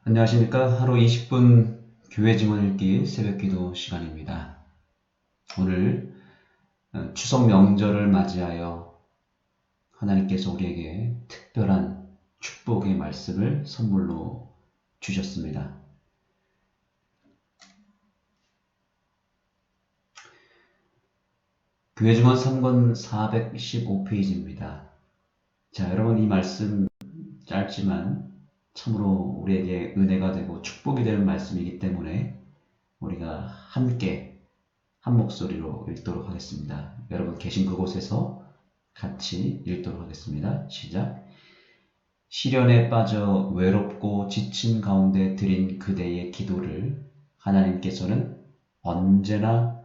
안녕하십니까. 하루 20분 교회 증언 읽기 새벽기도 시간입니다. 오늘 추석 명절을 맞이하여 하나님께서 우리에게 특별한 축복의 말씀을 선물로 주셨습니다. 교회 증언 3권 415페이지입니다. 자, 여러분, 이 말씀 짧지만 참으로 우리에게 은혜가 되고 축복이 되는 말씀이기 때문에 우리가 함께 한 목소리로 읽도록 하겠습니다. 여러분 계신 그곳에서 같이 읽도록 하겠습니다. 시작. 시련에 빠져 외롭고 지친 가운데 드린 그대의 기도를 하나님께서는 언제나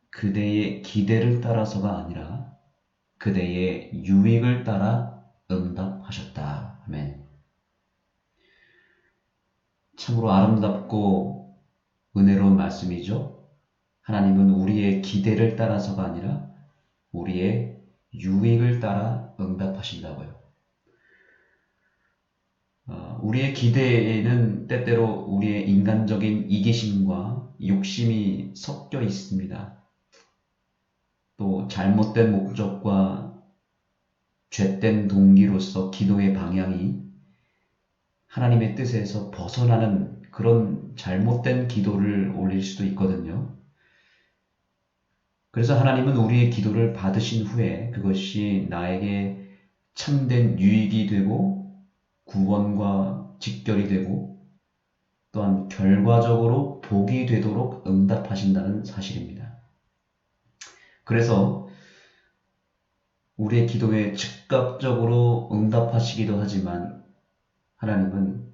그대의 기대를 따라서가 아니라 그대의 유익을 따라 응답하셨다. 아멘. 참으로 아름답고 은혜로운 말씀이죠. 하나님은 우리의 기대를 따라서가 아니라 우리의 유익을 따라 응답하신다고요. 우리의 기대에는 때때로 우리의 인간적인 이기심과 욕심이 섞여 있습니다. 또 잘못된 목적과 죄된 동기로서 기도의 방향이 하나님의 뜻에서 벗어나는 그런 잘못된 기도를 올릴 수도 있거든요. 그래서 하나님은 우리의 기도를 받으신 후에 그것이 나에게 참된 유익이 되고 구원과 직결이 되고 또한 결과적으로 복이 되도록 응답하신다는 사실입니다. 그래서 우리의 기도에 즉각적으로 응답하시기도 하지만 하나님은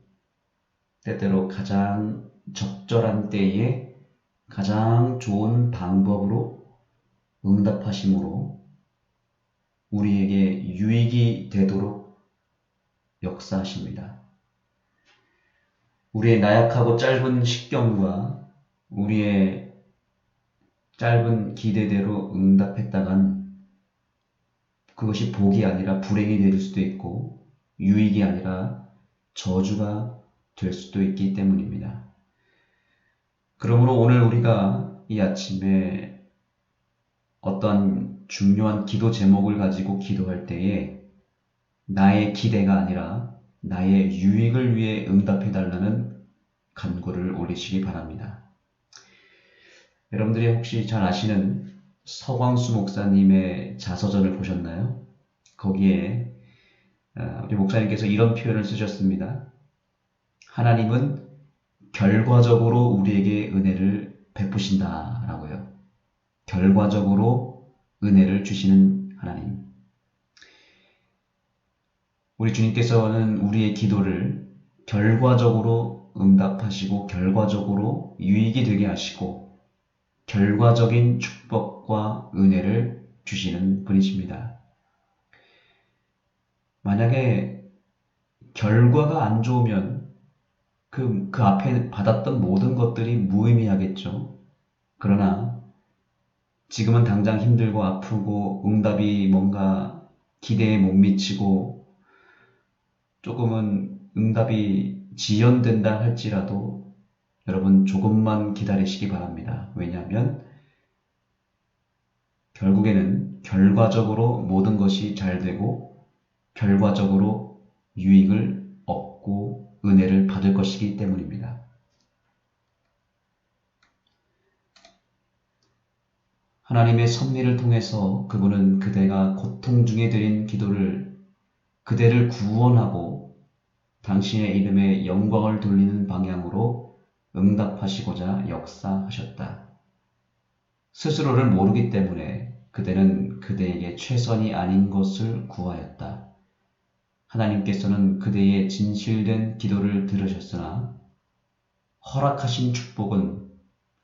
때때로 가장 적절한 때에 가장 좋은 방법으로 응답하심으로 우리에게 유익이 되도록 역사하십니다. 우리의 나약하고 짧은 식견과 우리의 짧은 기대대로 응답했다간 그것이 복이 아니라 불행이 될 수도 있고 유익이 아니라 저주가 될 수도 있기 때문입니다. 그러므로 오늘 우리가 이 아침에 어떤 중요한 기도 제목을 가지고 기도할 때에 나의 기대가 아니라 나의 유익을 위해 응답해달라는 간구를 올리시기 바랍니다. 여러분들이 혹시 잘 아시는 서광수 목사님의 자서전을 보셨나요? 거기에 우리 목사님께서 이런 표현을 쓰셨습니다. 하나님은 결과적으로 우리에게 은혜를 베푸신다 라고요. 결과적으로 은혜를 주시는 하나님. 우리 주님께서는 우리의 기도를 결과적으로 응답하시고 결과적으로 유익이 되게 하시고 결과적인 축복과 은혜를 주시는 분이십니다. 만약에 결과가 안 좋으면 그 앞에 받았던 모든 것들이 무의미하겠죠. 그러나 지금은 당장 힘들고 아프고 응답이 뭔가 기대에 못 미치고 조금은 응답이 지연된다 할지라도 여러분 조금만 기다리시기 바랍니다. 왜냐하면 결국에는 결과적으로 모든 것이 잘 되고 결과적으로 유익을 얻고 은혜를 받을 것이기 때문입니다. 하나님의 섭리를 통해서 그분은 그대가 고통 중에 드린 기도를 그대를 구원하고 당신의 이름에 영광을 돌리는 방향으로 응답하시고자 역사하셨다. 스스로를 모르기 때문에 그대는 그대에게 최선이 아닌 것을 구하였다. 하나님께서는 그대의 진실된 기도를 들으셨으나 허락하신 축복은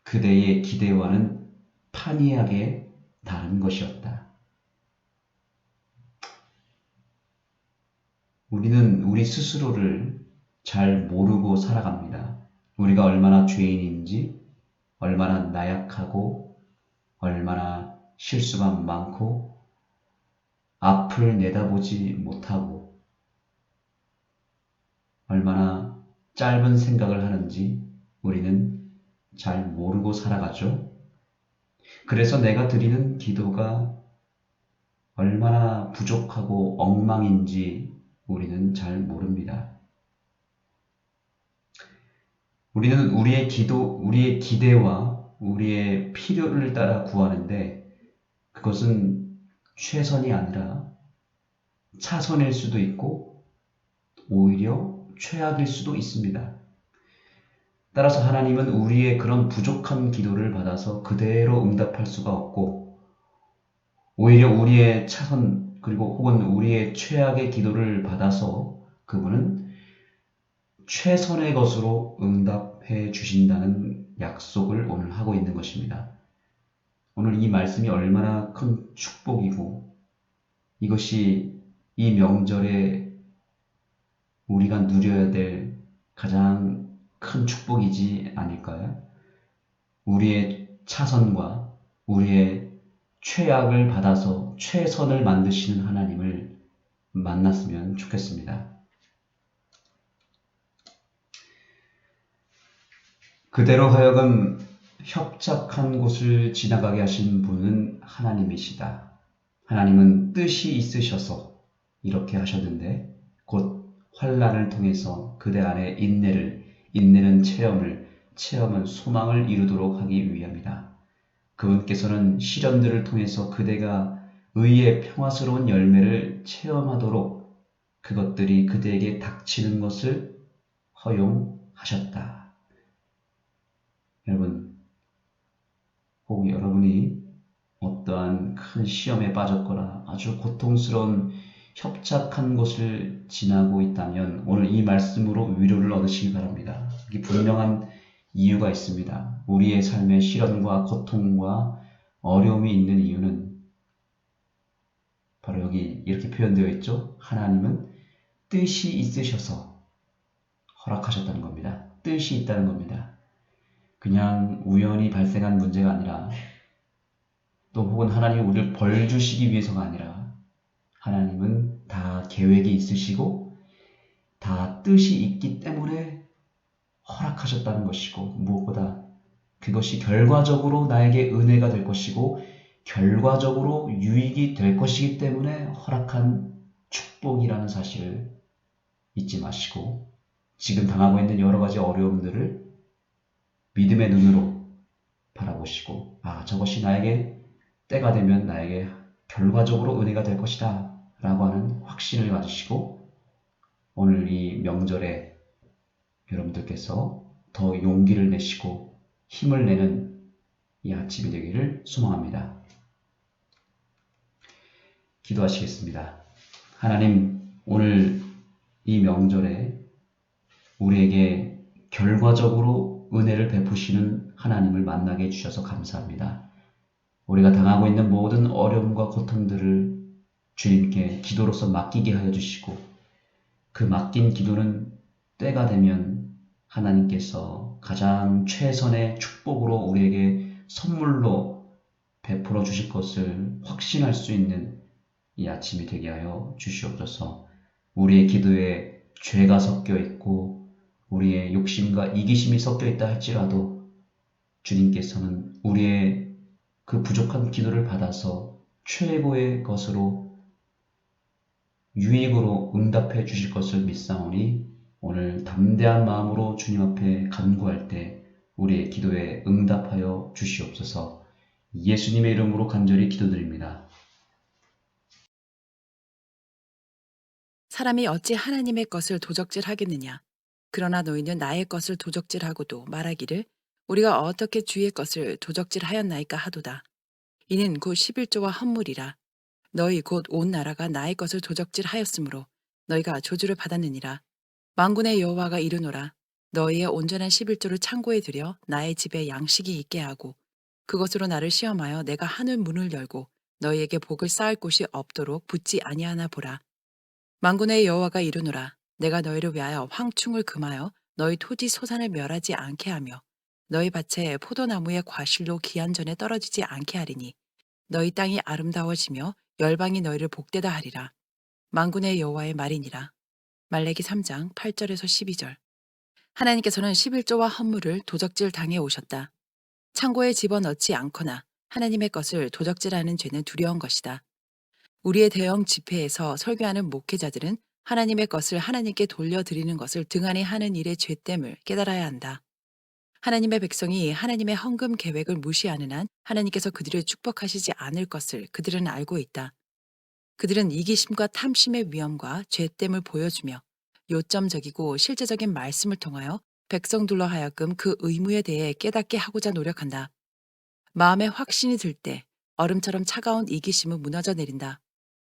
그대의 기대와는 판이하게 다른 것이었다. 우리는 우리 스스로를 잘 모르고 살아갑니다. 우리가 얼마나 죄인인지, 얼마나 나약하고, 얼마나 실수가 많고, 앞을 내다보지 못하고, 얼마나 짧은 생각을 하는지 우리는 잘 모르고 살아가죠. 그래서 내가 드리는 기도가 얼마나 부족하고 엉망인지 우리는 잘 모릅니다. 우리는 우리의 기대와 우리의 필요를 따라 구하는데 그것은 최선이 아니라 차선일 수도 있고 오히려 최악일 수도 있습니다. 따라서 하나님은 우리의 그런 부족한 기도를 받아서 그대로 응답할 수가 없고 오히려 우리의 차선 그리고 혹은 우리의 최악의 기도를 받아서 그분은 최선의 것으로 응답해 주신다는 약속을 오늘 하고 있는 것입니다. 오늘 이 말씀이 얼마나 큰 축복이고 이것이 이 명절에 우리가 누려야 될 가장 큰 축복이지 아닐까요? 우리의 차선과 우리의 최악을 받아서 최선을 만드시는 하나님을 만났으면 좋겠습니다. 그대로 하여금 협착한 곳을 지나가게 하신 분은 하나님이시다. 하나님은 뜻이 있으셔서 이렇게 하셨는데 곧 환난을 통해서 그대 안에 인내는 체험은 소망을 이루도록 하기 위함이다. 그분께서는 시련들을 통해서 그대가 의의 평화스러운 열매를 체험하도록 그것들이 그대에게 닥치는 것을 허용하셨다. 여러분, 혹 여러분이 어떠한 큰 시험에 빠졌거나 아주 고통스러운 협착한 곳을 지나고 있다면 오늘 이 말씀으로 위로를 얻으시기 바랍니다. 이게 분명한 이유가 있습니다. 우리의 삶에 시련과 고통과 어려움이 있는 이유는 바로 여기 이렇게 표현되어 있죠. 하나님은 뜻이 있으셔서 허락하셨다는 겁니다. 뜻이 있다는 겁니다. 그냥 우연히 발생한 문제가 아니라 또 혹은 하나님이 우리를 벌 주시기 위해서가 아니라 하나님은 다 계획이 있으시고 다 뜻이 있기 때문에 허락하셨다는 것이고 무엇보다 그것이 결과적으로 나에게 은혜가 될 것이고 결과적으로 유익이 될 것이기 때문에 허락한 축복이라는 사실을 잊지 마시고 지금 당하고 있는 여러 가지 어려움들을 믿음의 눈으로 바라보시고 저것이 나에게 때가 되면 나에게 결과적으로 은혜가 될 것이다 라고 하는 확신을 가지시고 오늘 이 명절에 여러분들께서 더 용기를 내시고 힘을 내는 이 아침이 되기를 소망합니다. 기도하시겠습니다. 하나님, 오늘 이 명절에 우리에게 결과적으로 은혜를 베푸시는 하나님을 만나게 해주셔서 감사합니다. 우리가 당하고 있는 모든 어려움과 고통들을 주님께 기도로서 맡기게 하여 주시고 그 맡긴 기도는 때가 되면 하나님께서 가장 최선의 축복으로 우리에게 선물로 베풀어 주실 것을 확신할 수 있는 이 아침이 되게 하여 주시옵소서. 우리의 기도에 죄가 섞여 있고 우리의 욕심과 이기심이 섞여 있다 할지라도 주님께서는 우리의 그 부족한 기도를 받아서 최고의 것으로 유익으로 응답해 주실 것을 믿사오니 오늘 담대한 마음으로 주님 앞에 간구할 때 우리의 기도에 응답하여 주시옵소서. 예수님의 이름으로 간절히 기도드립니다. 사람이 어찌 하나님의 것을 도적질하겠느냐. 그러나 너희는 나의 것을 도적질하고도 말하기를 우리가 어떻게 주의 것을 도적질하였나이까 하도다. 이는 곧 11조와 헌물이라. 너희 곧 온 나라가 나의 것을 도적질하였으므로 너희가 저주를 받았느니라. 만군의 여호와가 이르노라. 너희의 온전한 11조를 창고에 들여 나의 집에 양식이 있게 하고 그것으로 나를 시험하여 내가 하늘 문을 열고 너희에게 복을 쌓을 곳이 없도록 붙지 아니하나 보라. 만군의 여호와가 이르노라. 내가 너희를 위하여 황충을 금하여 너희 토지 소산을 멸하지 않게 하며 너희 밭에 포도나무의 과실로 기한전에 떨어지지 않게 하리니 너희 땅이 아름다워지며 열방이 너희를 복되다 하리라. 만군의 여호와의 말이니라. 말레기 3장 8절에서 12절. 하나님께서는 11조와 헌물을 도적질 당해 오셨다. 창고에 집어넣지 않거나 하나님의 것을 도적질하는 죄는 두려운 것이다. 우리의 대형 집회에서 설교하는 목회자들은 하나님의 것을 하나님께 돌려드리는 것을 등한히 하는 일의 죄됨을 깨달아야 한다. 하나님의 백성이 하나님의 헌금 계획을 무시하는 한 하나님께서 그들을 축복하시지 않을 것을 그들은 알고 있다. 그들은 이기심과 탐심의 위험과 죄됨을 보여주며 요점적이고 실제적인 말씀을 통하여 백성들로 하여금 그 의무에 대해 깨닫게 하고자 노력한다. 마음에 확신이 들 때 얼음처럼 차가운 이기심은 무너져 내린다.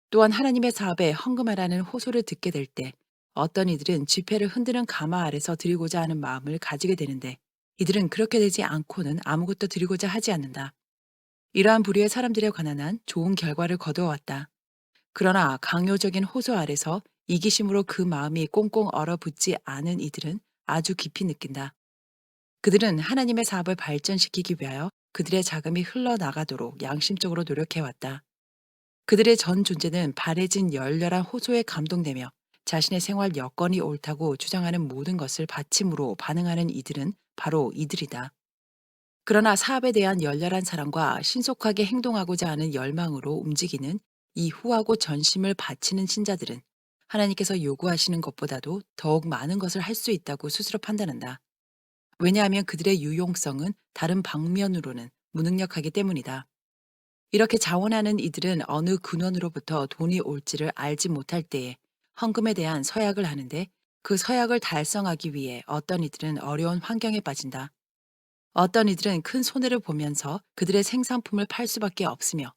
또한 하나님의 사업에 헌금하라는 호소를 듣게 될 때 어떤 이들은 지폐를 흔드는 가마 아래서 드리고자 하는 마음을 가지게 되는데 이들은 그렇게 되지 않고는 아무것도 드리고자 하지 않는다. 이러한 부류의 사람들에 관한 한 좋은 결과를 거두어왔다. 그러나 강요적인 호소 아래서 이기심으로 그 마음이 꽁꽁 얼어붙지 않은 이들은 아주 깊이 느낀다. 그들은 하나님의 사업을 발전시키기 위하여 그들의 자금이 흘러나가도록 양심적으로 노력해왔다. 그들의 전 존재는 바래진 열렬한 호소에 감동되며 자신의 생활 여건이 옳다고 주장하는 모든 것을 바침으로 반응하는 이들은 바로 이들이다. 그러나 사업에 대한 열렬한 사랑과 신속하게 행동하고자 하는 열망으로 움직이는 이 후하고 전심을 바치는 신자들은 하나님께서 요구하시는 것보다도 더욱 많은 것을 할 수 있다고 스스로 판단한다. 왜냐하면 그들의 유용성은 다른 방면으로는 무능력하기 때문이다. 이렇게 자원하는 이들은 어느 근원으로부터 돈이 올지를 알지 못할 때에 헌금에 대한 서약을 하는데 그 서약을 달성하기 위해 어떤 이들은 어려운 환경에 빠진다. 어떤 이들은 큰 손해를 보면서 그들의 생산품을 팔 수밖에 없으며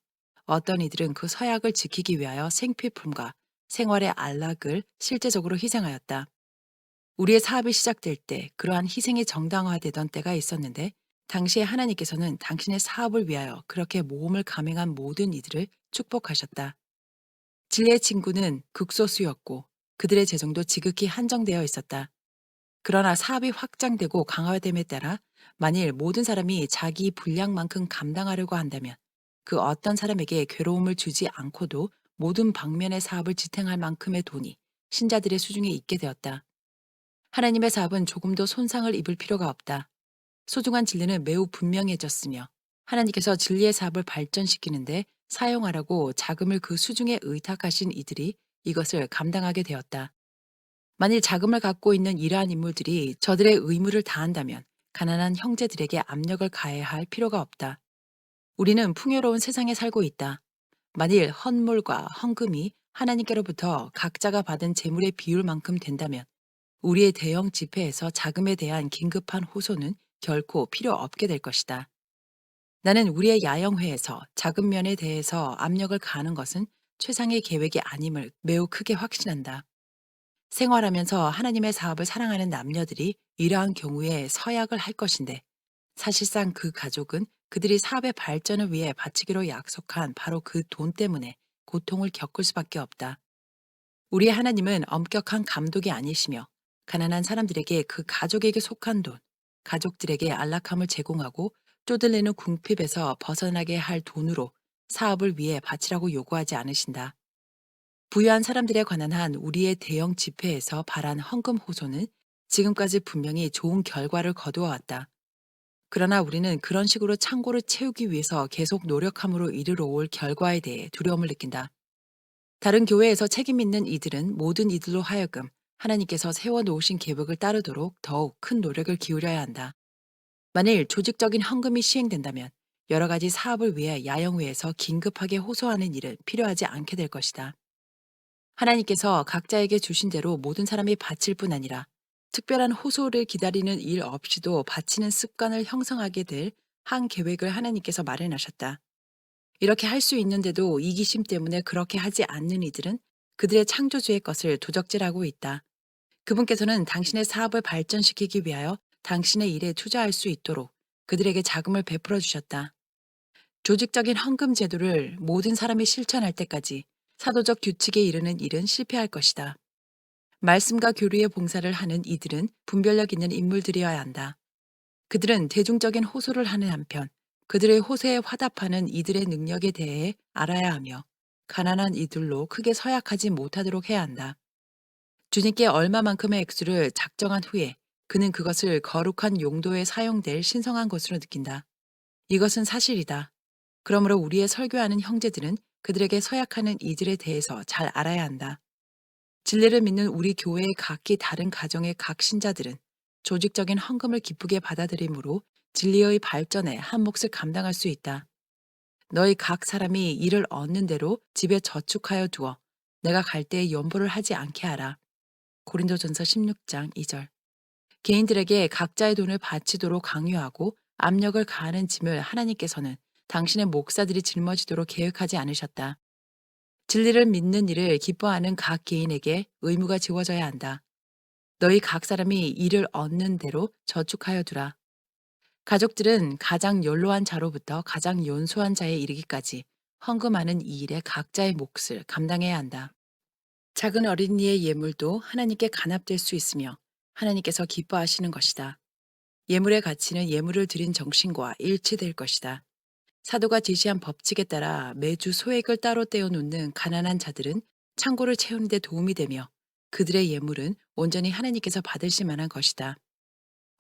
어떤 이들은 그 서약을 지키기 위하여 생필품과 생활의 안락을 실제적으로 희생하였다. 우리의 사업이 시작될 때 그러한 희생이 정당화되던 때가 있었는데 당시에 하나님께서는 당신의 사업을 위하여 그렇게 모험을 감행한 모든 이들을 축복하셨다. 진리의 친구는 극소수였고 그들의 재정도 지극히 한정되어 있었다. 그러나 사업이 확장되고 강화됨에 따라 만일 모든 사람이 자기 분량만큼 감당하려고 한다면 그 어떤 사람에게 괴로움을 주지 않고도 모든 방면의 사업을 지탱할 만큼의 돈이 신자들의 수중에 있게 되었다. 하나님의 사업은 조금도 손상을 입을 필요가 없다. 소중한 진리는 매우 분명해졌으며 하나님께서 진리의 사업을 발전시키는데 사용하라고 자금을 그 수중에 의탁하신 이들이 이것을 감당하게 되었다. 만일 자금을 갖고 있는 이러한 인물들이 저들의 의무를 다한다면 가난한 형제들에게 압력을 가해야 할 필요가 없다. 우리는 풍요로운 세상에 살고 있다. 만일 헌물과 헌금이 하나님께로부터 각자가 받은 재물의 비율만큼 된다면 우리의 대형 집회에서 자금에 대한 긴급한 호소는 결코 필요 없게 될 것이다. 나는 우리의 야영회에서 자금 면에 대해서 압력을 가하는 것은 최상의 계획이 아님을 매우 크게 확신한다. 생활하면서 하나님의 사업을 사랑하는 남녀들이 이러한 경우에 서약을 할 것인데 사실상 그 가족은 그들이 사업의 발전을 위해 바치기로 약속한 바로 그 돈 때문에 고통을 겪을 수밖에 없다. 우리의 하나님은 엄격한 감독이 아니시며 가난한 사람들에게 그 가족에게 속한 돈, 가족들에게 안락함을 제공하고 쪼들리는 궁핍에서 벗어나게 할 돈으로 사업을 위해 바치라고 요구하지 않으신다. 부유한 사람들에 관한 한 우리의 대형 집회에서 발한 헌금 호소는 지금까지 분명히 좋은 결과를 거두어 왔다. 그러나 우리는 그런 식으로 창고를 채우기 위해서 계속 노력함으로 이르러 올 결과에 대해 두려움을 느낀다. 다른 교회에서 책임 있는 이들은 모든 이들로 하여금 하나님께서 세워놓으신 계획을 따르도록 더욱 큰 노력을 기울여야 한다. 만일 조직적인 헌금이 시행된다면 여러 가지 사업을 위해 야영회에서 긴급하게 호소하는 일은 필요하지 않게 될 것이다. 하나님께서 각자에게 주신 대로 모든 사람이 바칠 뿐 아니라 특별한 호소를 기다리는 일 없이도 바치는 습관을 형성하게 될 한 계획을 하나님께서 마련하셨다. 이렇게 할 수 있는데도 이기심 때문에 그렇게 하지 않는 이들은 그들의 창조주의 것을 도적질하고 있다. 그분께서는 당신의 사업을 발전시키기 위하여 당신의 일에 투자할 수 있도록 그들에게 자금을 베풀어 주셨다. 조직적인 헌금 제도를 모든 사람이 실천할 때까지 사도적 규칙에 이르는 일은 실패할 것이다. 말씀과 교리의 봉사를 하는 이들은 분별력 있는 인물들이어야 한다. 그들은 대중적인 호소를 하는 한편 그들의 호소에 화답하는 이들의 능력에 대해 알아야 하며 가난한 이들로 크게 서약하지 못하도록 해야 한다. 주님께 얼마만큼의 액수를 작정한 후에 그는 그것을 거룩한 용도에 사용될 신성한 것으로 느낀다. 이것은 사실이다. 그러므로 우리의 설교하는 형제들은 그들에게 서약하는 이들에 대해서 잘 알아야 한다. 진리를 믿는 우리 교회의 각기 다른 가정의 각 신자들은 조직적인 헌금을 기쁘게 받아들이므로 진리의 발전에 한 몫을 감당할 수 있다. 너희 각 사람이 이를 얻는 대로 집에 저축하여 두어 내가 갈 때에 연보를 하지 않게 하라. 고린도전서 16장 2절. 개인들에게 각자의 돈을 바치도록 강요하고 압력을 가하는 짐을 하나님께서는 당신의 목사들이 짊어지도록 계획하지 않으셨다. 진리를 믿는 일을 기뻐하는 각 개인에게 의무가 지워져야 한다. 너희 각 사람이 이를 얻는 대로 저축하여 두라. 가족들은 가장 연로한 자로부터 가장 연소한 자에 이르기까지 헌금하는 이 일에 각자의 몫을 감당해야 한다. 작은 어린이의 예물도 하나님께 간합될 수 있으며 하나님께서 기뻐하시는 것이다. 예물의 가치는 예물을 드린 정신과 일치될 것이다. 사도가 지시한 법칙에 따라 매주 소액을 따로 떼어 놓는 가난한 자들은 창고를 채우는 데 도움이 되며 그들의 예물은 온전히 하나님께서 받으실 만한 것이다.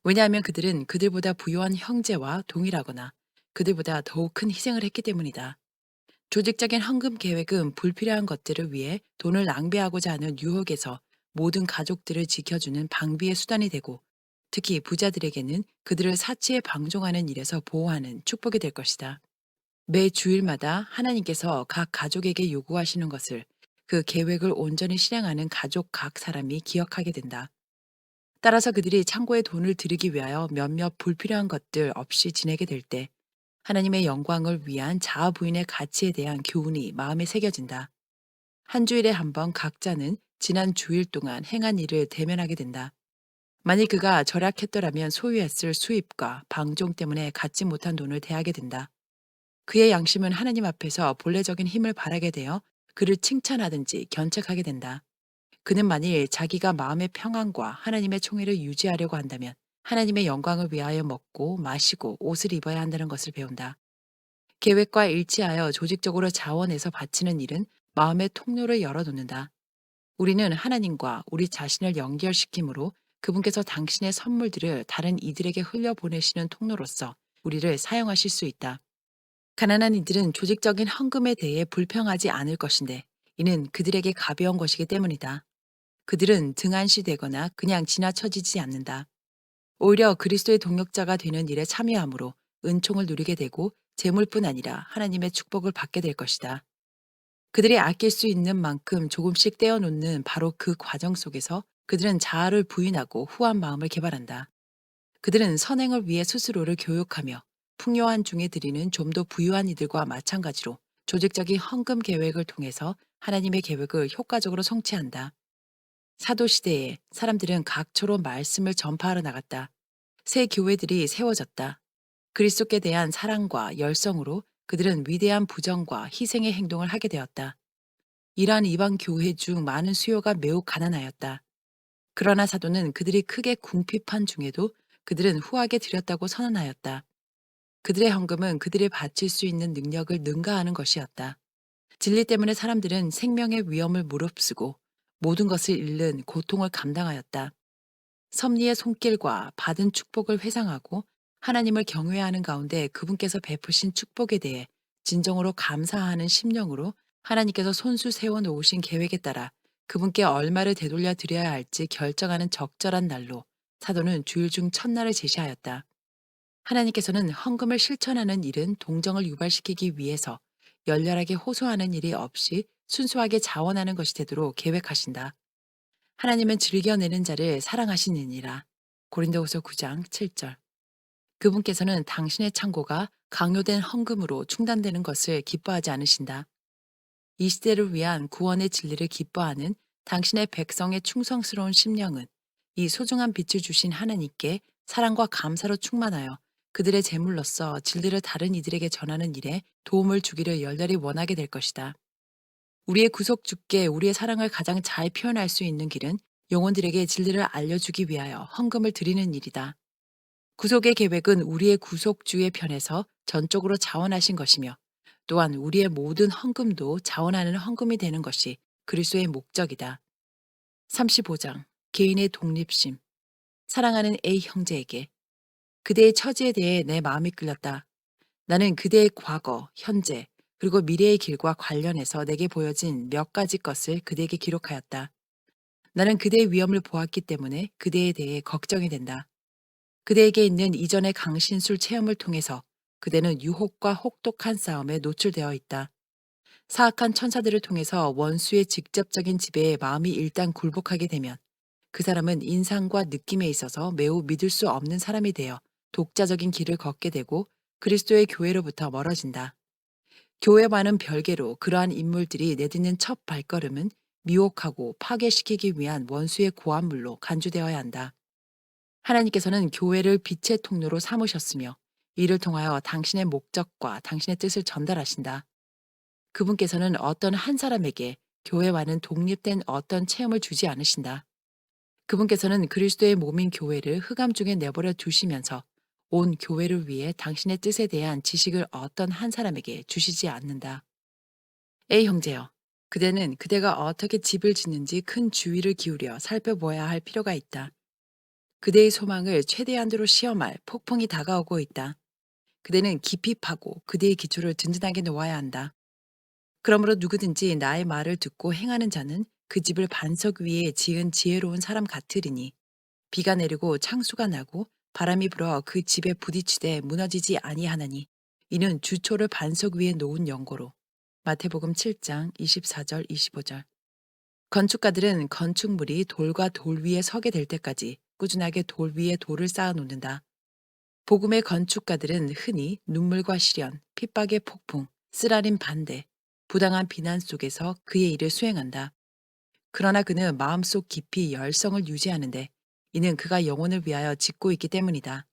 왜냐하면 그들은 그들보다 부유한 형제와 동일하거나 그들보다 더욱 큰 희생을 했기 때문이다. 조직적인 헌금 계획은 불필요한 것들을 위해 돈을 낭비하고자 하는 유혹에서 모든 가족들을 지켜주는 방비의 수단이 되고 특히 부자들에게는 그들을 사치에 방종하는 일에서 보호하는 축복이 될 것이다. 매 주일마다 하나님께서 각 가족에게 요구하시는 것을 그 계획을 온전히 실행하는 가족 각 사람이 기억하게 된다. 따라서 그들이 창고에 돈을 들이기 위하여 몇몇 불필요한 것들 없이 지내게 될 때 하나님의 영광을 위한 자아 부인의 가치에 대한 교훈이 마음에 새겨진다. 한 주일에 한 번 각자는 지난 주일 동안 행한 일을 대면하게 된다. 만일 그가 절약했더라면 소유했을 수입과 방종 때문에 갖지 못한 돈을 대하게 된다. 그의 양심은 하나님 앞에서 본래적인 힘을 발하게 되어 그를 칭찬하든지 견책하게 된다. 그는 만일 자기가 마음의 평안과 하나님의 총애를 유지하려고 한다면 하나님의 영광을 위하여 먹고 마시고 옷을 입어야 한다는 것을 배운다. 계획과 일치하여 조직적으로 자원해서 바치는 일은 마음의 통로를 열어놓는다. 우리는 하나님과 우리 자신을 연결시키므로 그분께서 당신의 선물들을 다른 이들에게 흘려보내시는 통로로서 우리를 사용하실 수 있다. 가난한 이들은 조직적인 헌금에 대해 불평하지 않을 것인데 이는 그들에게 가벼운 것이기 때문이다. 그들은 등한시되거나 그냥 지나쳐지지 않는다. 오히려 그리스도의 동역자가 되는 일에 참여함으로 은총을 누리게 되고 재물뿐 아니라 하나님의 축복을 받게 될 것이다. 그들이 아낄 수 있는 만큼 조금씩 떼어놓는 바로 그 과정 속에서 그들은 자아를 부인하고 후한 마음을 개발한다. 그들은 선행을 위해 스스로를 교육하며 풍요한 중에 드리는 좀 더 부유한 이들과 마찬가지로 조직적인 헌금 계획을 통해서 하나님의 계획을 효과적으로 성취한다. 사도시대에 사람들은 각처로 말씀을 전파하러 나갔다. 새 교회들이 세워졌다. 그리스도께 대한 사랑과 열성으로 그들은 위대한 부정과 희생의 행동을 하게 되었다. 이러한 이방 교회 중 많은 수요가 매우 가난하였다. 그러나 사도는 그들이 크게 궁핍한 중에도 그들은 후하게 드렸다고 선언하였다. 그들의 헌금은 그들이 바칠 수 있는 능력을 능가하는 것이었다. 진리 때문에 사람들은 생명의 위험을 무릅쓰고 모든 것을 잃는 고통을 감당하였다. 섭리의 손길과 받은 축복을 회상하고 하나님을 경외하는 가운데 그분께서 베푸신 축복에 대해 진정으로 감사하는 심령으로 하나님께서 손수 세워 놓으신 계획에 따라 그분께 얼마를 되돌려 드려야 할지 결정하는 적절한 날로 사도는 주일 중 첫날을 제시하였다. 하나님께서는 헌금을 실천하는 일은 동정을 유발시키기 위해서 열렬하게 호소하는 일이 없이 순수하게 자원하는 것이 되도록 계획하신다. 하나님은 즐겨내는 자를 사랑하시느니라. 고린도후서 9장 7절. 그분께서는 당신의 창고가 강요된 헌금으로 충당되는 것을 기뻐하지 않으신다. 이 시대를 위한 구원의 진리를 기뻐하는 당신의 백성의 충성스러운 심령은 이 소중한 빛을 주신 하나님께 사랑과 감사로 충만하여 그들의 제물로서 진리를 다른 이들에게 전하는 일에 도움을 주기를 열렬히 원하게 될 것이다. 우리의 구속주께 우리의 사랑을 가장 잘 표현할 수 있는 길은 영혼들에게 진리를 알려주기 위하여 헌금을 드리는 일이다. 구속의 계획은 우리의 구속주의 편에서 전적으로 자원하신 것이며 또한 우리의 모든 헌금도 자원하는 헌금이 되는 것이 그리스도의 목적이다. 35장 개인의 독립심. 사랑하는 A 형제에게 그대의 처지에 대해 내 마음이 끌렸다. 나는 그대의 과거, 현재, 그리고 미래의 길과 관련해서 내게 보여진 몇 가지 것을 그대에게 기록하였다. 나는 그대의 위험을 보았기 때문에 그대에 대해 걱정이 된다. 그대에게 있는 이전의 강신술 체험을 통해서 그대는 유혹과 혹독한 싸움에 노출되어 있다. 사악한 천사들을 통해서 원수의 직접적인 지배에 마음이 일단 굴복하게 되면 그 사람은 인상과 느낌에 있어서 매우 믿을 수 없는 사람이 되어 독자적인 길을 걷게 되고 그리스도의 교회로부터 멀어진다. 교회와는 별개로 그러한 인물들이 내딛는 첫 발걸음은 미혹하고 파괴시키기 위한 원수의 고안물로 간주되어야 한다. 하나님께서는 교회를 빛의 통로로 삼으셨으며 이를 통하여 당신의 목적과 당신의 뜻을 전달하신다. 그분께서는 어떤 한 사람에게 교회와는 독립된 어떤 체험을 주지 않으신다. 그분께서는 그리스도의 몸인 교회를 흑암 중에 내버려 두시면서 온 교회를 위해 당신의 뜻에 대한 지식을 어떤 한 사람에게 주시지 않는다. A 형제여, 그대는 그대가 어떻게 집을 짓는지 큰 주의를 기울여 살펴보아야 할 필요가 있다. 그대의 소망을 최대한도로 시험할 폭풍이 다가오고 있다. 그대는 깊이 파고 그대의 기초를 든든하게 놓아야 한다. 그러므로 누구든지 나의 말을 듣고 행하는 자는 그 집을 반석 위에 지은 지혜로운 사람 같으리니 비가 내리고 창수가 나고 바람이 불어 그 집에 부딪히되 무너지지 아니하나니 이는 주초를 반석 위에 놓은 연고로. 마태복음 7장 24절 25절. 건축가들은 건축물이 돌과 돌 위에 서게 될 때까지 꾸준하게 돌 위에 돌을 쌓아 놓는다. 복음의 건축가들은 흔히 눈물과 시련, 핍박의 폭풍, 쓰라린 반대, 부당한 비난 속에서 그의 일을 수행한다. 그러나 그는 마음속 깊이 열성을 유지하는데 이는 그가 영혼을 위하여 짓고 있기 때문이다.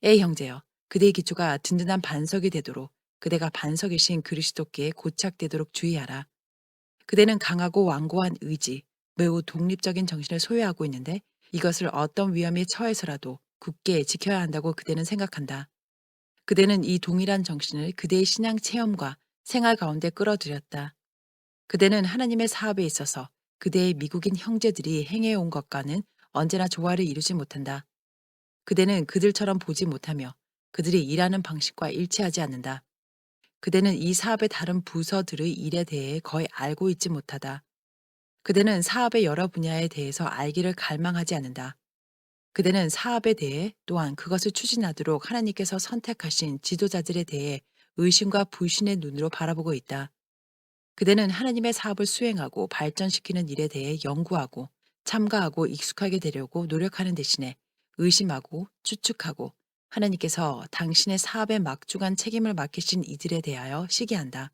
A 형제여, 그대의 기초가 든든한 반석이 되도록 그대가 반석이신 그리스도께 고착되도록 주의하라. 그대는 강하고 완고한 의지, 매우 독립적인 정신을 소유하고 있는데 이것을 어떤 위험에 처해서라도 굳게 지켜야 한다고 그대는 생각한다. 그대는 이 동일한 정신을 그대의 신앙 체험과 생활 가운데 끌어들였다. 그대는 하나님의 사업에 있어서 그대의 미국인 형제들이 행해온 것과는 언제나 조화를 이루지 못한다. 그대는 그들처럼 보지 못하며 그들이 일하는 방식과 일치하지 않는다. 그대는 이 사업의 다른 부서들의 일에 대해 거의 알고 있지 못하다. 그대는 사업의 여러 분야에 대해서 알기를 갈망하지 않는다. 그대는 사업에 대해 또한 그것을 추진하도록 하나님께서 선택하신 지도자들에 대해 의심과 불신의 눈으로 바라보고 있다. 그대는 하나님의 사업을 수행하고 발전시키는 일에 대해 연구하고 참가하고 익숙하게 되려고 노력하는 대신에 의심하고 추측하고 하나님께서 당신의 사업에 막중한 책임을 맡기신 이들에 대하여 시기한다.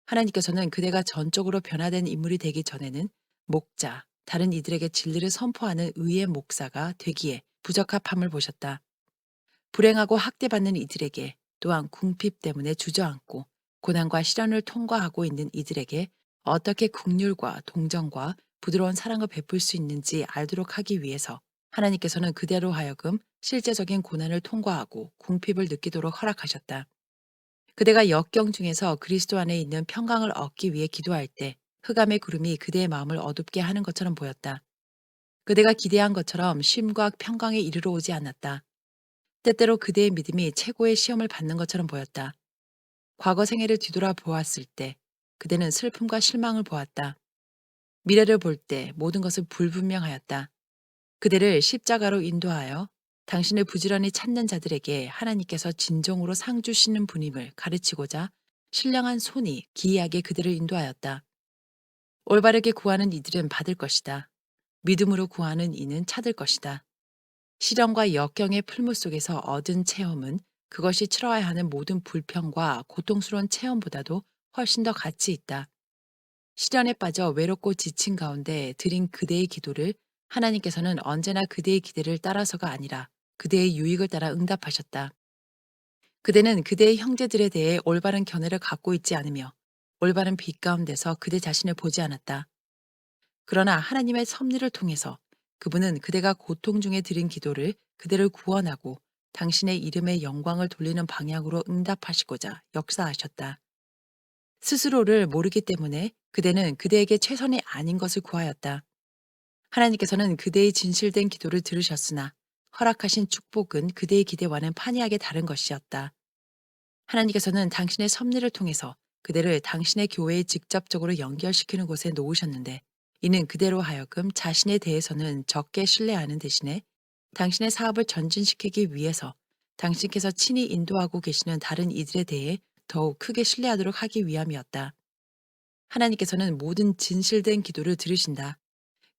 하나님께서는 그대가 전적으로 변화된 인물이 되기 전에는 목자, 다른 이들에게 진리를 선포하는 의의 목사가 되기에 부적합함을 보셨다. 불행하고 학대받는 이들에게 또한 궁핍 때문에 주저앉고 고난과 시련을 통과하고 있는 이들에게 어떻게 긍휼과 동정과 부드러운 사랑을 베풀 수 있는지 알도록 하기 위해서 하나님께서는 그대로 하여금 실제적인 고난을 통과하고 궁핍을 느끼도록 허락하셨다. 그대가 역경 중에서 그리스도 안에 있는 평강을 얻기 위해 기도할 때 흑암의 구름이 그대의 마음을 어둡게 하는 것처럼 보였다. 그대가 기대한 것처럼 쉼과 평강에 이르러 오지 않았다. 때때로 그대의 믿음이 최고의 시험을 받는 것처럼 보였다. 과거 생애를 뒤돌아 보았을 때 그대는 슬픔과 실망을 보았다. 미래를 볼 때 모든 것은 불분명하였다. 그대를 십자가로 인도하여 당신을 부지런히 찾는 자들에게 하나님께서 진정으로 상 주시는 분임을 가르치고자 신령한 손이 기이하게 그들을 인도하였다. 올바르게 구하는 이들은 받을 것이다. 믿음으로 구하는 이는 찾을 것이다. 시련과 역경의 풀무 속에서 얻은 체험은 그것이 치러야 하는 모든 불평과 고통스러운 체험보다도 훨씬 더 가치 있다. 시련에 빠져 외롭고 지친 가운데 드린 그대의 기도를 하나님께서는 언제나 그대의 기대를 따라서가 아니라 그대의 유익을 따라 응답하셨다. 그대는 그대의 형제들에 대해 올바른 견해를 갖고 있지 않으며 올바른 빛 가운데서 그대 자신을 보지 않았다. 그러나 하나님의 섭리를 통해서 그분은 그대가 고통 중에 드린 기도를 그대를 구원하고 당신의 이름의 영광을 돌리는 방향으로 응답하시고자 역사하셨다. 스스로를 모르기 때문에 그대는 그대에게 최선이 아닌 것을 구하였다. 하나님께서는 그대의 진실된 기도를 들으셨으나 허락하신 축복은 그대의 기대와는 판이하게 다른 것이었다. 하나님께서는 당신의 섭리를 통해서 그대를 당신의 교회에 직접적으로 연결시키는 곳에 놓으셨는데 이는 그대로 하여금 자신에 대해서는 적게 신뢰하는 대신에 당신의 사업을 전진시키기 위해서 당신께서 친히 인도하고 계시는 다른 이들에 대해 더욱 크게 신뢰하도록 하기 위함이었다. 하나님께서는 모든 진실된 기도를 들으신다.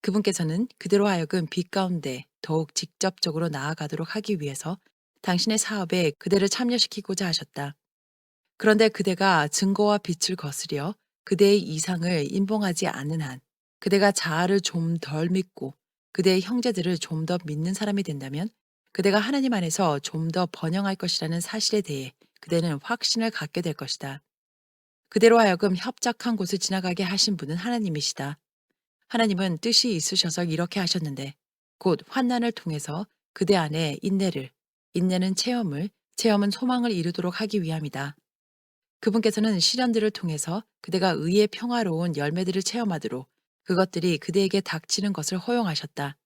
그분께서는 그대로 하여금 빛 가운데 더욱 직접적으로 나아가도록 하기 위해서 당신의 사업에 그대를 참여시키고자 하셨다. 그런데 그대가 증거와 빛을 거스려 그대의 이상을 인봉하지 않는 한, 그대가 자아를 좀 덜 믿고 그대의 형제들을 좀 더 믿는 사람이 된다면 그대가 하나님 안에서 좀 더 번영할 것이라는 사실에 대해 그대는 확신을 갖게 될 것이다. 그대로 하여금 협착한 곳을 지나가게 하신 분은 하나님이시다. 하나님은 뜻이 있으셔서 이렇게 하셨는데 곧 환난을 통해서 그대 안에 인내를, 인내는 체험을, 체험은 소망을 이루도록 하기 위함이다. 그분께서는 시련들을 통해서 그대가 의의 평화로운 열매들을 체험하도록 그것들이 그대에게 닥치는 것을 허용하셨다.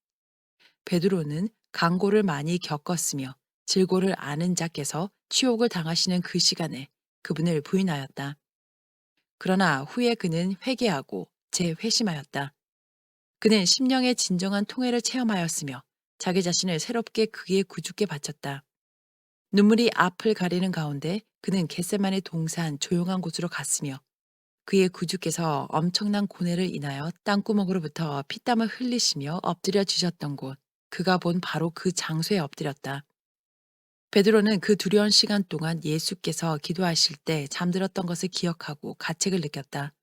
베드로는 강고를 많이 겪었으며 질고를 아는 자께서 치욕을 당하시는 그 시간에 그분을 부인하였다. 그러나 후에 그는 회개하고 재회심하였다. 그는 심령의 진정한 통회를 체험하였으며 자기 자신을 새롭게 그의 구주께 바쳤다. 눈물이 앞을 가리는 가운데 그는 겟세마네 동산 조용한 곳으로 갔으며 그의 구주께서 엄청난 고뇌를 인하여 땅구멍으로부터 피땀을 흘리시며 엎드려 지셨던 곳, 그가 본 바로 그 장소에 엎드렸다. 베드로는 그 두려운 시간 동안 예수께서 기도하실 때 잠들었던 것을 기억하고 가책을 느꼈다.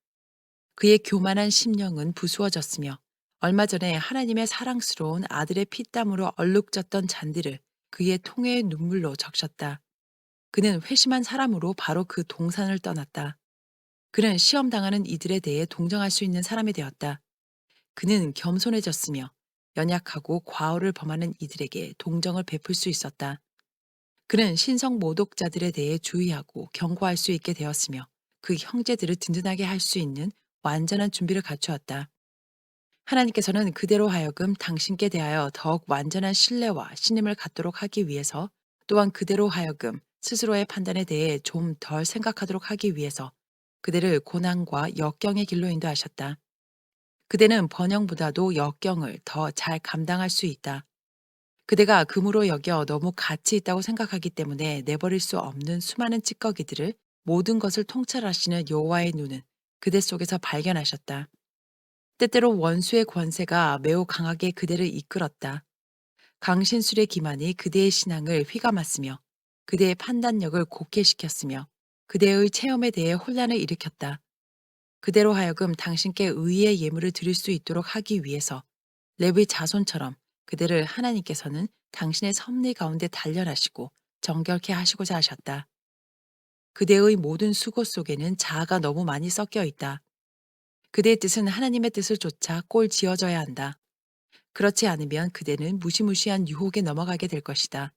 그의 교만한 심령은 부수어졌으며 얼마 전에 하나님의 사랑스러운 아들의 피땀으로 얼룩졌던 잔디를 그의 통회의 눈물로 적셨다. 그는 회심한 사람으로 바로 그 동산을 떠났다. 그는 시험당하는 이들에 대해 동정할 수 있는 사람이 되었다. 그는 겸손해졌으며 연약하고 과오를 범하는 이들에게 동정을 베풀 수 있었다. 그는 신성 모독자들에 대해 주의하고 경고할 수 있게 되었으며 그 형제들을 든든하게 할 수 있는 완전한 준비를 갖추었다. 하나님께서는 그대로 하여금 당신께 대하여 더욱 완전한 신뢰와 신임을 갖도록 하기 위해서 또한 그대로 하여금 스스로의 판단에 대해 좀 덜 생각하도록 하기 위해서 그대를 고난과 역경의 길로 인도하셨다. 그대는 번영보다도 역경을 더 잘 감당할 수 있다. 그대가 금으로 여겨 너무 가치 있다고 생각하기 때문에 내버릴 수 없는 수많은 찌꺼기들을 모든 것을 통찰하시는 여호와의 눈은 그대 속에서 발견하셨다. 때때로 원수의 권세가 매우 강하게 그대를 이끌었다. 강신술의 기만이 그대의 신앙을 휘감았으며 그대의 판단력을 곡해시켰으며 그대의 체험에 대해 혼란을 일으켰다. 그대로 하여금 당신께 의의 예물을 드릴 수 있도록 하기 위해서 레위 자손처럼 그대를 하나님께서는 당신의 섭리 가운데 단련하시고 정결케 하시고자 하셨다. 그대의 모든 수고 속에는 자아가 너무 많이 섞여 있다. 그대의 뜻은 하나님의 뜻을 쫓아 꼴 지어져야 한다. 그렇지 않으면 그대는 무시무시한 유혹에 넘어가게 될 것이다.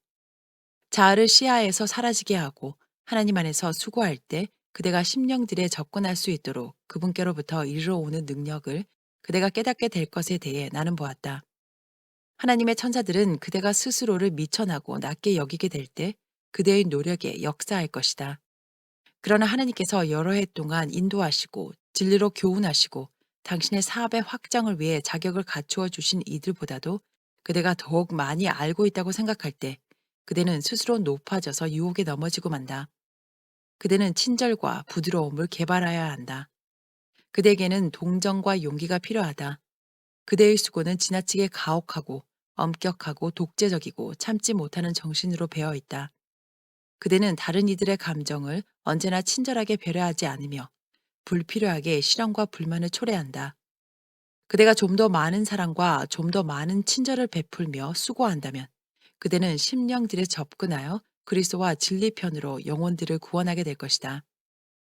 자아를 시야에서 사라지게 하고 하나님 안에서 수고할 때 그대가 심령들에 접근할 수 있도록 그분께로부터 이르러 오는 능력을 그대가 깨닫게 될 것에 대해 나는 보았다. 하나님의 천사들은 그대가 스스로를 미천하고 낮게 여기게 될 때 그대의 노력에 역사할 것이다. 그러나 하나님께서 여러 해 동안 인도하시고 진리로 교훈하시고 당신의 사업의 확장을 위해 자격을 갖추어 주신 이들보다도 그대가 더욱 많이 알고 있다고 생각할 때 그대는 스스로 높아져서 유혹에 넘어지고 만다. 그대는 친절과 부드러움을 개발해야 한다. 그대에게는 동정과 용기가 필요하다. 그대의 수고는 지나치게 가혹하고 엄격하고 독재적이고 참지 못하는 정신으로 배어 있다. 그대는 다른 이들의 감정을 언제나 친절하게 배려하지 않으며 불필요하게 시련과 불만을 초래한다. 그대가 좀 더 많은 사랑과 좀 더 많은 친절을 베풀며 수고한다면 그대는 심령들에 접근하여 그리스도와 진리 편으로 영혼들을 구원하게 될 것이다.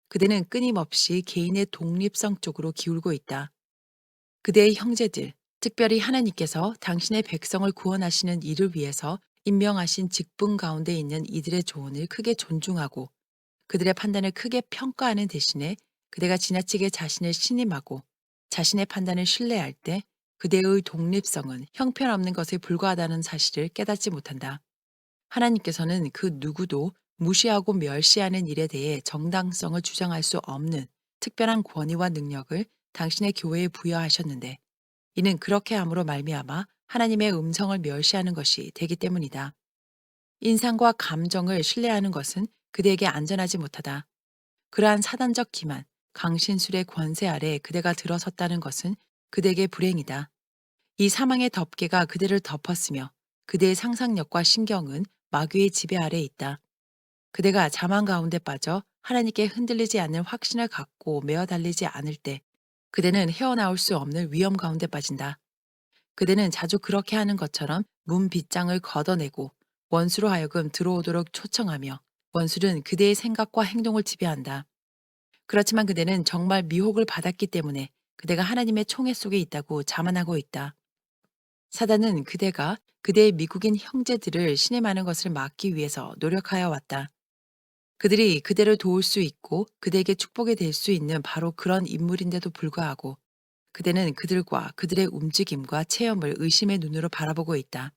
그대는 끊임없이 개인의 독립성 쪽으로 기울고 있다. 그대의 형제들, 특별히 하나님께서 당신의 백성을 구원하시는 일을 위해서 임명하신 직분 가운데 있는 이들의 조언을 크게 존중하고 그들의 판단을 크게 평가하는 대신에 그대가 지나치게 자신을 신임하고 자신의 판단을 신뢰할 때 그대의 독립성은 형편없는 것에 불과하다는 사실을 깨닫지 못한다. 하나님께서는 그 누구도 무시하고 멸시하는 일에 대해 정당성을 주장할 수 없는 특별한 권위와 능력을 당신의 교회에 부여하셨는데, 이는 그렇게 함으로 말미암아 하나님의 음성을 멸시하는 것이 되기 때문이다. 인상과 감정을 신뢰하는 것은 그대에게 안전하지 못하다. 그러한 사단적 기만, 강신술의 권세 아래 그대가 들어섰다는 것은 그대에게 불행이다. 이 사망의 덮개가 그대를 덮었으며 그대의 상상력과 신경은 마귀의 지배 아래 있다. 그대가 자만 가운데 빠져 하나님께 흔들리지 않는 확신을 갖고 메어 달리지 않을 때 그대는 헤어나올 수 없는 위험 가운데 빠진다. 그대는 자주 그렇게 하는 것처럼 문 빗장을 걷어내고 원수로 하여금 들어오도록 초청하며 원수는 그대의 생각과 행동을 지배한다. 그렇지만 그대는 정말 미혹을 받았기 때문에 그대가 하나님의 총애 속에 있다고 자만하고 있다. 사단은 그대가 그대의 미국인 형제들을 신임하는 것을 막기 위해서 노력하여 왔다. 그들이 그대를 도울 수 있고 그대에게 축복이 될 수 있는 바로 그런 인물인데도 불구하고 그대는 그들과 그들의 움직임과 체험을 의심의 눈으로 바라보고 있다.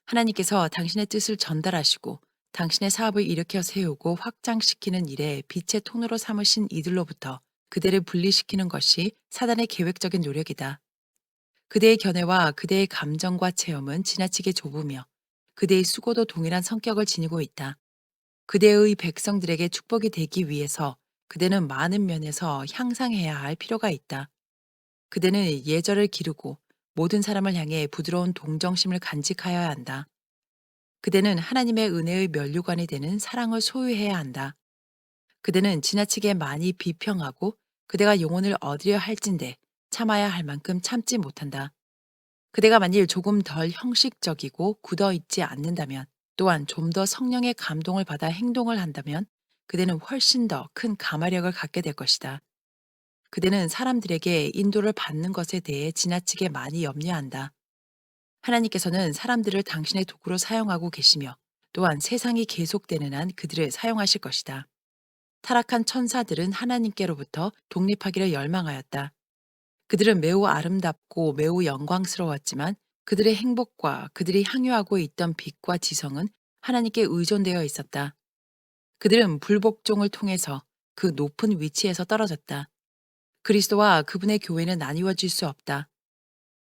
하나님께서 당신의 뜻을 전달하시고 당신의 사업을 일으켜 세우고 확장시키는 일에 빛의 통로로 삼으신 이들로부터 그대를 분리시키는 것이 사단의 계획적인 노력이다. 그대의 견해와 그대의 감정과 체험은 지나치게 좁으며 그대의 수고도 동일한 성격을 지니고 있다. 그대의 백성들에게 축복이 되기 위해서 그대는 많은 면에서 향상해야 할 필요가 있다. 그대는 예절을 기르고 모든 사람을 향해 부드러운 동정심을 간직하여야 한다. 그대는 하나님의 은혜의 면류관이 되는 사랑을 소유해야 한다. 그대는 지나치게 많이 비평하고 그대가 영혼을 얻으려 할진대 참아야 할 만큼 참지 못한다. 그대가 만일 조금 덜 형식적이고 굳어 있지 않는다면, 또한 좀 더 성령의 감동을 받아 행동을 한다면 그대는 훨씬 더 큰 가마력을 갖게 될 것이다. 그대는 사람들에게 인도를 받는 것에 대해 지나치게 많이 염려한다. 하나님께서는 사람들을 당신의 도구로 사용하고 계시며 또한 세상이 계속되는 한 그들을 사용하실 것이다. 타락한 천사들은 하나님께로부터 독립하기를 열망하였다. 그들은 매우 아름답고 매우 영광스러웠지만 그들의 행복과 그들이 향유하고 있던 빛과 지성은 하나님께 의존되어 있었다. 그들은 불복종을 통해서 그 높은 위치에서 떨어졌다. 그리스도와 그분의 교회는 나뉘어질 수 없다.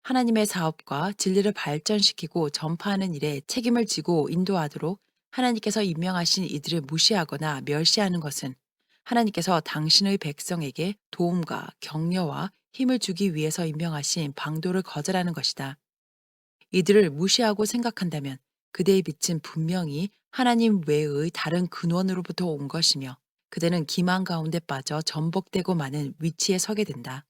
하나님의 사업과 진리를 발전시키고 전파하는 일에 책임을 지고 인도하도록 하나님께서 임명하신 이들을 무시하거나 멸시하는 것은 하나님께서 당신의 백성에게 도움과 격려와 힘을 주기 위해서 임명하신 방도를 거절하는 것이다. 이들을 무시하고 생각한다면 그대의 빛은 분명히 하나님 외의 다른 근원으로부터 온 것이며 그대는 기만 가운데 빠져 전복되고 마는 위치에 서게 된다.